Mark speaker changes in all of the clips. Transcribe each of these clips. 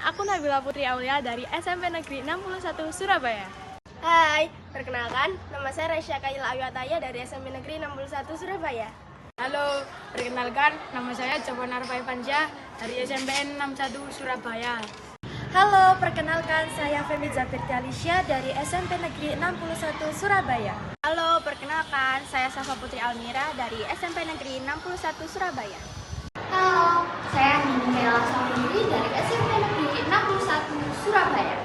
Speaker 1: aku Nabila Putri Aulia dari SMP Negeri 61 Surabaya.
Speaker 2: Hai, perkenalkan, nama saya Raisya Kaila Ayu Ataya dari SMP Negeri 61 Surabaya.
Speaker 1: Halo, perkenalkan nama saya Joko Narfai Panja dari SMPN 61 Surabaya.
Speaker 2: Halo, perkenalkan saya Femi Zabirti Alisya dari SMP Negeri 61 Surabaya.
Speaker 3: Halo, perkenalkan saya Safa Putri Almira dari SMP Negeri 61 Surabaya.
Speaker 4: Halo, saya Nini Mela Samiri dari SMP Negeri 61 Surabaya.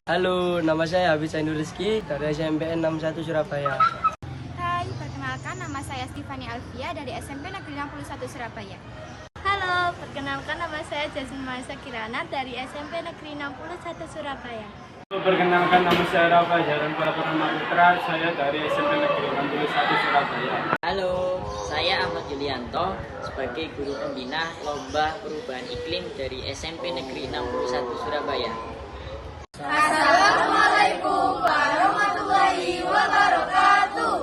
Speaker 5: Halo, nama saya Habib Zainul Rizky dari SMPN 61 Surabaya.
Speaker 3: Hai, perkenalkan nama saya Stifani Alfia dari SMP Negeri 61 Surabaya.
Speaker 2: Halo, perkenalkan nama saya Jasmine Maisa Kirana dari SMP Negeri 61 Surabaya.
Speaker 6: Perkenalkan nama saya Rafa Jaran Pratama Putra, saya dari SMP Negeri 61 Surabaya.
Speaker 7: Halo, saya Ahmad Yulianto sebagai guru pembina Lomba Perubahan Iklim dari SMP Negeri 61 Surabaya.
Speaker 4: Assalamualaikum warahmatullahi wabarakatuh.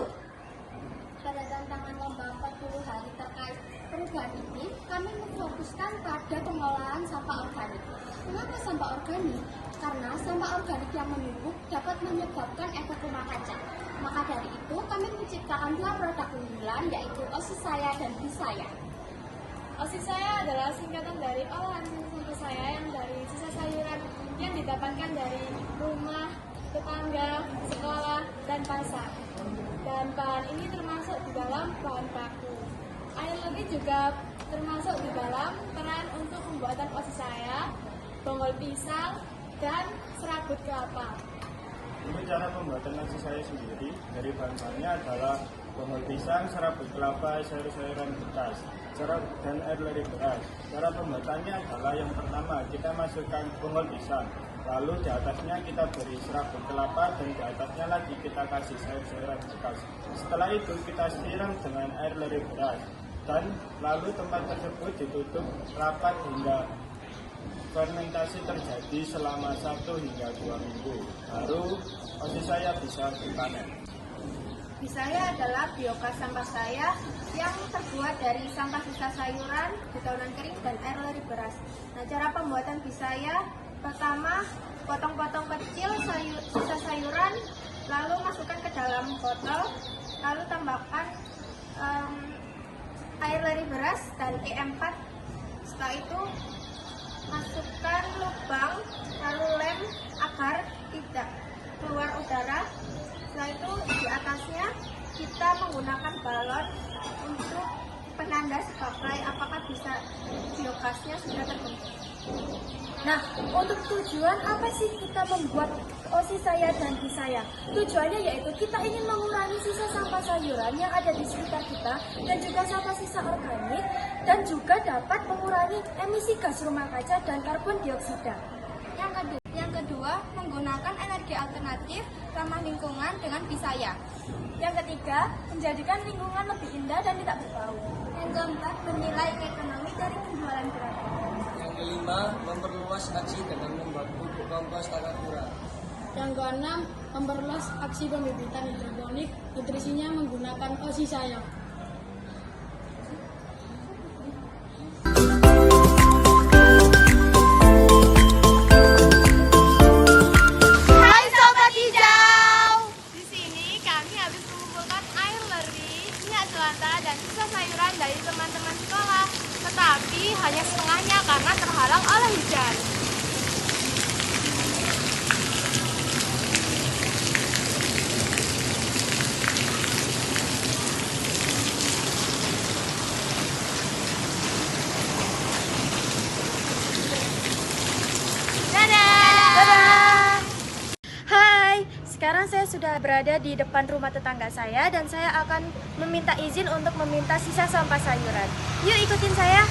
Speaker 4: Pada tantangan lomba 40 hari terkait perubahan iklim, kami memfokuskan pada pengolahan sampah organik. Mengapa sampah organik? Karena sampah organik yang menumpuk dapat menyebabkan efek rumah kaca. Maka dari itu, kami menciptakan dua produk unggulan, yaitu OSIS Saya dan Bisaya.
Speaker 1: OSIS Saya adalah singkatan dari olahan sampah saya yang dari sisa sayuran yang didapatkan dari rumah, tetangga, sekolah, dan pasar. Dan bahan ini termasuk di dalam bahan baku. Air lagi juga termasuk di dalam peran untuk pembuatan OSIS Saya, bonggol pisang, dan serabut kelapa.
Speaker 6: Untuk cara pembuatan nasi saya sendiri, dari bahan-bahannya adalah bonggol pisang, serabut kelapa, sayur-sayuran bekas, dan air leri beras. Cara pembuatannya adalah yang pertama, kita masukkan bonggol pisang, lalu di atasnya kita beri serabut kelapa, dan di atasnya lagi kita kasih sayur-sayuran bekas. Setelah itu kita siram dengan air leri beras, dan lalu tempat tersebut ditutup rapat hingga fermentasi terjadi selama 1 hingga 2 minggu. Baru OSIS saya bisa dipanen.
Speaker 3: Bisaya adalah biogas sampah saya yang terbuat dari sampah sisa sayuran, dedaunan kering, dan air leri beras. Nah, cara pembuatan Bisaya, pertama potong-potong kecil sisa sayuran, lalu masukkan ke dalam botol, lalu tambahkan air leri beras dan E4. Setelah itu masukkan lubang, lalu lem agar tidak keluar udara. Setelah itu di atasnya kita menggunakan balon untuk penanda sebagai apakah bisa biogasnya sudah terbentuk.
Speaker 2: Nah, untuk tujuan apa sih kita membuat OSIS Saya dan Bisaya? Tujuannya yaitu kita ingin mengurangi sisa sampah sayuran yang ada di sekitar kita dan juga sampah sisa organik, dan juga dapat mengurangi emisi gas rumah kaca dan karbon dioksida.
Speaker 3: Yang kedua, menggunakan energi alternatif ramah lingkungan dengan Bisaya.
Speaker 2: Yang ketiga, menjadikan lingkungan lebih indah dan tidak berbau.
Speaker 3: Yang keempat, bernilai ekonomi dari penjualan gratis.
Speaker 5: Yang kelima, memperluas aksi dengan membuat pupuk kompos Takakura.
Speaker 1: Yang keenam, memperluas aksi pembibitan hidroponik, nutrisinya menggunakan OSIS Saya.
Speaker 2: Hai Sobat Hijau!
Speaker 1: Di sini kami habis mengumpulkan air leri, minyak jelantah, dan sisa sayuran dari teman-teman sekolah. Tetapi hanya setengahnya karena terhalang oleh hujan.
Speaker 2: Hai, sekarang saya sudah berada di depan rumah tetangga saya dan saya akan meminta izin untuk meminta sisa sampah sayuran. Yuk ikutin saya.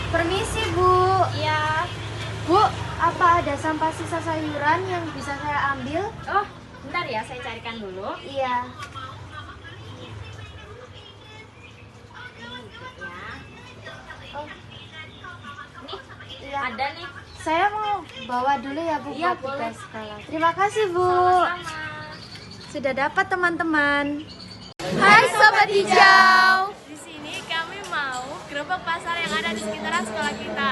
Speaker 2: Permisi Bu.
Speaker 3: Iya.
Speaker 2: Bu, apa ada sampah sisa sayuran yang bisa saya ambil?
Speaker 3: Oh, bentar ya, saya carikan dulu.
Speaker 2: Iya.
Speaker 3: Oh, nih,
Speaker 2: Iya.
Speaker 3: ada nih.
Speaker 2: Saya mau bawa dulu ya Bu
Speaker 3: Iya,
Speaker 2: buat
Speaker 3: boleh.
Speaker 2: tugas sekolah. Terima kasih Bu.
Speaker 3: Sama-sama.
Speaker 2: Sudah dapat teman-teman. Hai Sobat Hijau.
Speaker 1: Di sini kami mau grup gerobak pasar yang ada di sekitaran sekolah kita.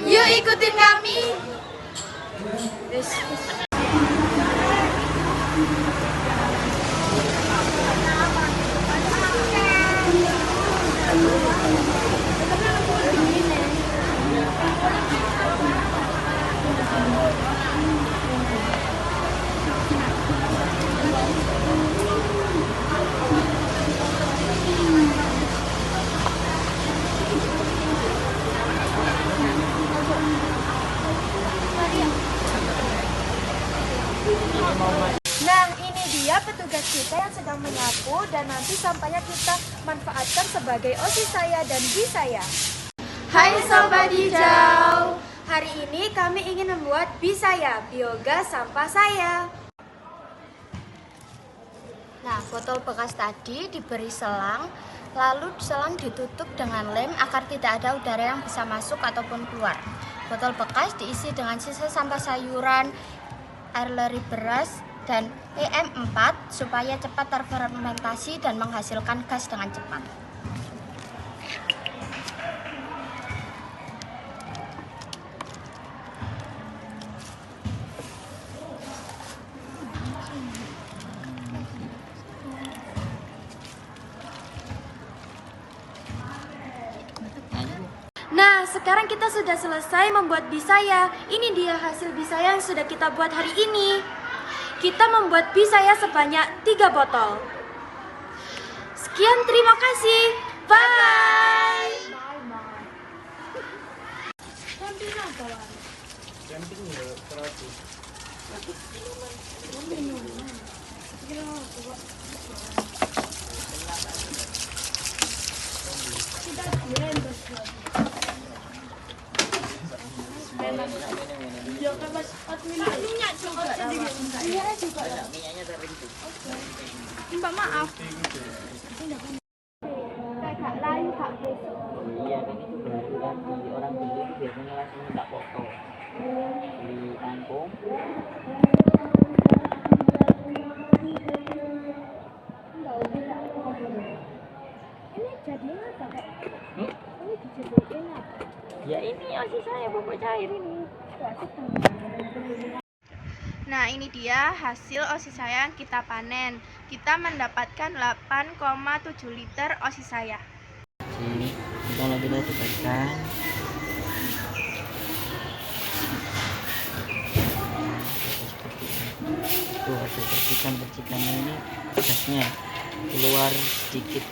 Speaker 2: Yuk ikutin kami. Nah, ini dia petugas kita yang sedang menyapu dan nanti sampahnya kita manfaatkan sebagai OSIS saya dan bis saya. Hai Sobat Hijau, hari ini kami ingin membuat bis saya, biogas sampah saya.
Speaker 4: Nah, botol bekas tadi diberi selang, lalu selang ditutup dengan lem agar tidak ada udara yang bisa masuk ataupun keluar. Botol bekas diisi dengan sisa sampah sayuran, air leri beras, dan PM4 supaya cepat terfermentasi dan menghasilkan gas dengan cepat.
Speaker 2: Nah, sekarang kita sudah selesai membuat bis saya. Ini dia hasil bis saya yang sudah kita buat hari ini. Kita membuat bis saya sebanyak 3 botol. Sekian, terima kasih. Bye.
Speaker 6: Camping ya terapi.
Speaker 7: Minyaknya terbentuk.
Speaker 1: Minta maaf.
Speaker 7: Iya, kan itu peraturan di orang dulu itu biasanya langsung minta foto di kampung.
Speaker 1: Ini jadinya apa, Kak?
Speaker 7: Hmm?
Speaker 1: Ini dijadiin apa?
Speaker 7: Ya ini OSIS saya, pupuk cair ini.
Speaker 3: Nah, ini dia hasil OSIS saya yang kita panen. Kita mendapatkan 8,7 liter OSIS saya.
Speaker 7: Ini kalau kita dekatkan, tuh ada percikan-percikannya ini, gasnya keluar sedikit.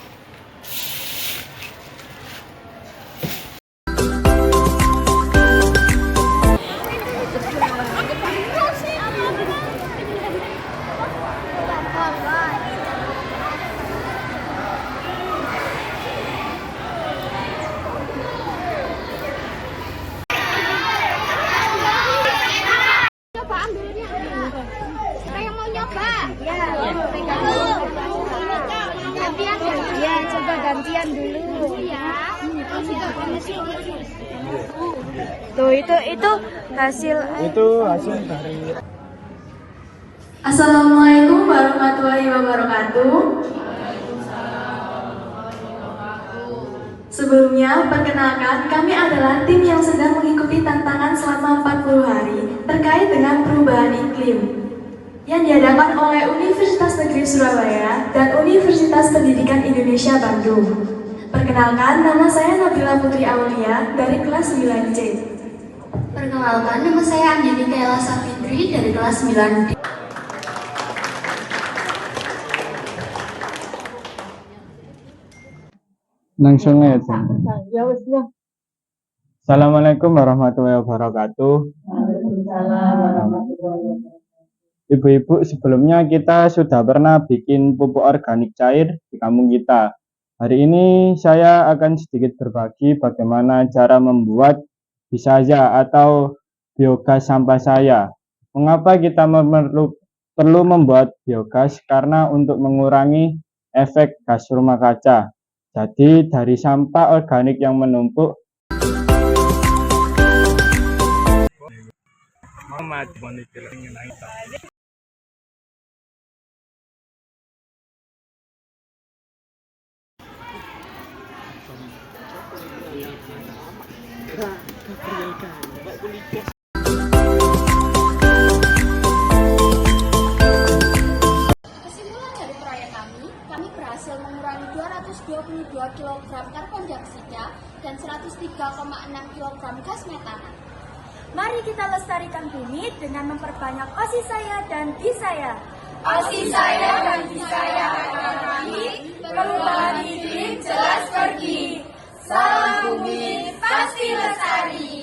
Speaker 2: Ya, coba gantian dulu. Tuh, itu hasil.
Speaker 6: Itu hasil dari
Speaker 2: Assalamualaikum warahmatullahi wabarakatuh. Sebelumnya, perkenalkan, kami adalah tim yang sedang mengikuti tantangan selama 40 hari terkait dengan perubahan iklim yang diadakan oleh Universitas Negeri Surabaya dan Universitas Pendidikan Indonesia Bandung. Perkenalkan, nama saya Nabila Putri Aulia dari kelas 9C.
Speaker 4: Perkenalkan, nama saya Anjani Kaila Safitri dari kelas 9D.
Speaker 6: langsung aja. Assalamualaikum warahmatullahi wabarakatuh. Ibu-ibu, sebelumnya kita sudah pernah bikin pupuk organik cair di kampung kita. Hari ini saya akan sedikit berbagi bagaimana cara membuat bisaja atau biogas sampah saya. Mengapa kita perlu membuat biogas? Karena untuk mengurangi efek gas rumah kaca. Jadi dari sampah organik yang menumpuk
Speaker 4: Kesimpulan dari proyek kami berhasil mengurangi 222 kg karbon dioksida dan 103,6 kg gas metana.
Speaker 2: Mari kita lestarikan bumi dengan memperbanyak OSIS saya dan Di saya.
Speaker 3: OSIS saya dan Di saya akan kami, perubahan iklim jelas pergi. Salam bumi pasti lestari.